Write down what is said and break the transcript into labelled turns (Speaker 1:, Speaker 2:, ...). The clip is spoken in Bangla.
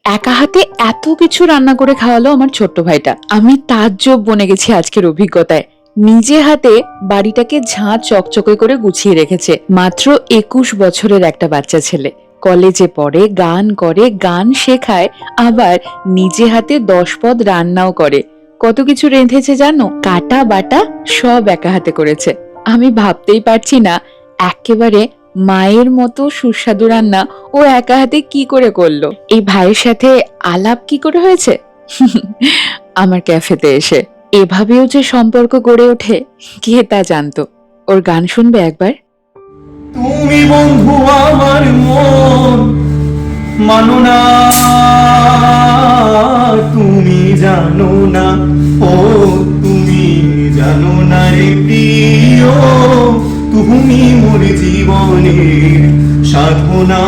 Speaker 1: একা হাতে এত কিছু রান্না করে খাওয়ালো আমার ছোট্ট ভাইটা। আমি তাজ্জব বনে গেছি আজকের অভিজ্ঞতায়। নিজে হাতে বাড়িটাকে ঝাঁ চকচকে করে গুছিয়ে রেখেছে। মাত্র 21 বছরের একটা বাচ্চা ছেলে। কলেজে পড়ে, গান করে, গান শেখায়, আবার নিজে হাতে 10 পদ রান্নাও করে। কত কিছু রেঁধেছে জানো? কাটা বাটা সব একা হাতে করেছে। আমি ভাবতেই পারছি না একেবারে মায়ের মতো সুস্বাদু রান্না ও একা হাতে কি করে করলো। এই ভাইয়ের সাথে আলাপ কি করে হয়েছে? আমার ক্যাফেতে এসে। এভাবেও যে সম্পর্ক গড়ে ওঠে কে তা জানতো। ওর গান শুনবে একবার?
Speaker 2: তুমি বন্ধু আমার মন মানো না, তুমি জানো না, ও তুমি জানো না রে প্রিয়, তুমি মোর জীবনের সাধনা।